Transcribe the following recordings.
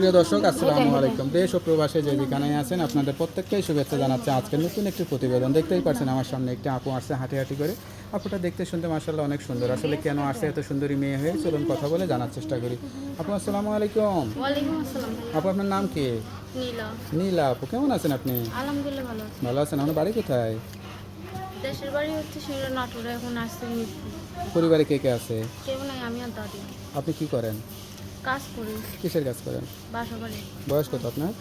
প্রিয় দর্শক, আসসালামু আলাইকুম। দেশ ও প্রবাসে যে যেখানে আছেন আপনাদের প্রত্যেককেই শুভেচ্ছা জানাচ্ছে আজকের নতুন একটি প্রতিবেদন। দেখতেই পাচ্ছেন আমার সামনে একটি আপু আসছে হাঁটি হাঁটি করে। আপুটা দেখতে শুনতে মাশাআল্লাহ অনেক সুন্দর। আসলে কেন আসছে এত সুন্দরী মেয়ে হয়ে, চলুন কথা বলে জানার চেষ্টা করি। আপু আসসালামু আলাইকুম। ওয়ালাইকুম আসসালাম আপু আপনার নাম কি? নীলা। নীলা আপু, কেমন আছেন আপনি? আলহামদুলিল্লাহ ভালো আছি। ভালো আছেন? আমার বাড়ি কোথায়? দেশের বাড়ি হচ্ছে সিলেট নাটোরে, এখন আসছে মিরপুর। পরিবারে কে কে আছে? কেউ নাই, আমি আর দাদি। আপনি কি করেন? কাজ করি কিসের কাজ করেন? বাসা বাড়ি। বয়স কত আপনার?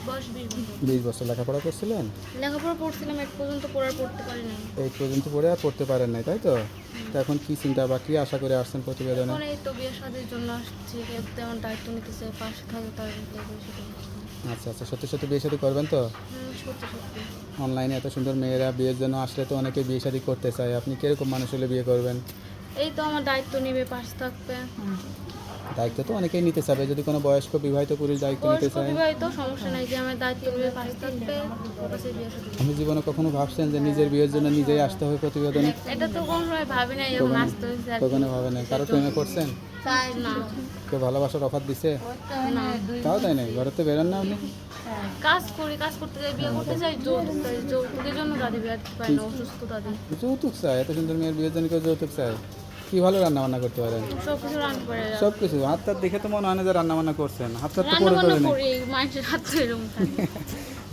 বয়স 20 বছর। 20 বছর। লেখাপড়া করছিলেন? লেখাপড়া পড়ছিলাম, এক পর্যন্ত পড়তে পারি নাই। এই পর্যন্ত পড়ে আর পড়তে পারেন নাই, তাই তো? তো এখন কি চিন্তা বা কি আশা করে আসছেন প্রতিবেদনে? এখন এই তো বিয়ে শাদীর জন্য আসছি, কেউ তেমন দায়িত্ব নিতেছে, পাশে থাকে তার আচ্ছা আচ্ছা, সত্যি সত্যি বিয়ে শাদী করবেন তো? সত্যি সত্যি। অনলাইনে এত সুন্দর মেয়েরা বিয়ের জন্য আসলে তো অনেকে বিয়ে শাদী করতে চায়। আপনি কিরকম মানুষ হলে বিয়ে করবেন? এই তো আমার দায়িত্ব নিবে, পাশে থাকবে। দায়িত্ব তো অনেকেই নিতে চাবে, যদি কোনো বয়স্ক বিবাহিত পুরুষ দায়িত্ব নিতে বয়স্ক চায়। বিবাহিত সমস্যা নাই, যে আমার দায়িত্ব নিবে, পাশে থাকবে, ওর কাছে বিয়ে শাদী। আপনি জীবনে কখনো ভাবছেন যে নিজের বিয়ের জন্য নিজেই আসতে হবে প্রতিবেদনে? এটা তো কোনো সময় ভাবি নাই, এরকম আসতে হয়েছে আর কি। কখনো ভাবে নাই? কারো প্রেমে পড়ছেন? না কেউ ভালোবাসার অফার দিছে? না, তাও তাই নাই, ঘরে তো বেরোন না আপনি? কাজ করি, কাজ করতে যাই, বিয়ে করতে যাই, যৌতুকের জন্য দাদি বিয়ে দিতে পারে না, অসুস্থ দাদি। যৌতুক চায়? এত সুন্দর মেয়ের বিয়ের জন্য কেউ যৌতুক চায়? কি ভালো রান্না বান্না করতে পারেন? সব কিছু রান্না পারে। সব কিছু? হাত তার দেখে তো মনে হয় না যে রান্না বান্না করছেন। হাত তার তো রান্না পরে বান্না করে নেই। করি, মাংসের হাত তো এরকম থাকে।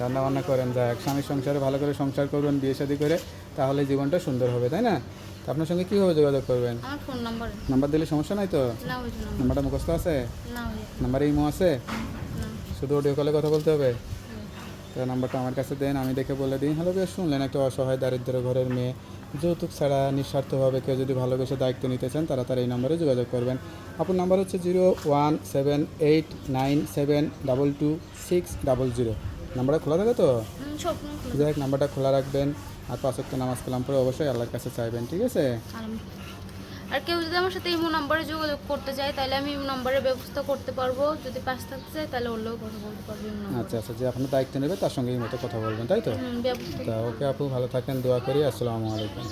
রান্না বান্না করেন, যাক স্বামীর সংসারে ভালো করে সংসার করবেন বিয়ে শাদী করে, তাহলে জীবনটা সুন্দর হবে, তাই না? তো আপনার সঙ্গে কীভাবে যোগাযোগ করবেন? আমার ফোন নাম্বার নাম্বার দিলে সমস্যা নাই তো? না হয়েছে না, নাম্বারটা মুখস্থ আছে? না হয়েছে নাম্বারে ইমো আছে? না। শুধু অডিও কলে কথা বলতে হবে? তো নাম্বারটা আমার কাছে দেন, আমি দেখে বলে দিই। হ্যালো বেশ, শুনলেন একটা অসহায় দারিদ্র ঘরের মেয়ে যৌতুক ছাড়া নিঃস্বার্থভাবে কেউ যদি ভালোবেসে দায়িত্ব নিতে চান, তারা এই নম্বরে যোগাযোগ করবেন। আপনার নাম্বার হচ্ছে 01789722600। নাম্বারটা খোলা থাকে তো? সব খোলা। যাই হোক, নাম্বারটা খোলা রাখবেন। আর 5 ওয়াক্ত নামাজ কালাম পরে অবশ্যই আল্লাহর কাছে চাইবেন, ঠিক আছে? আর কেউ যদি আমার সাথে ইমো নাম্বারে যোগাযোগ করতে চায়, তাহলে আমি ইমো নাম্বারের ব্যবস্থা করতে পারবো। যদি পাশ থাকতে চায় তাহলে ওর কথা বলতে পারবো ইমো নাম্বারে। আচ্ছা আচ্ছা, যে আপনার দায়িত্ব নেবে তার সঙ্গে এই মতো কথা বলবেন, তাই তো? ব্যবস্থা। তা ওকে আপু, ভালো থাকেন, দোয়া করি। আসসালামু আলাইকুম।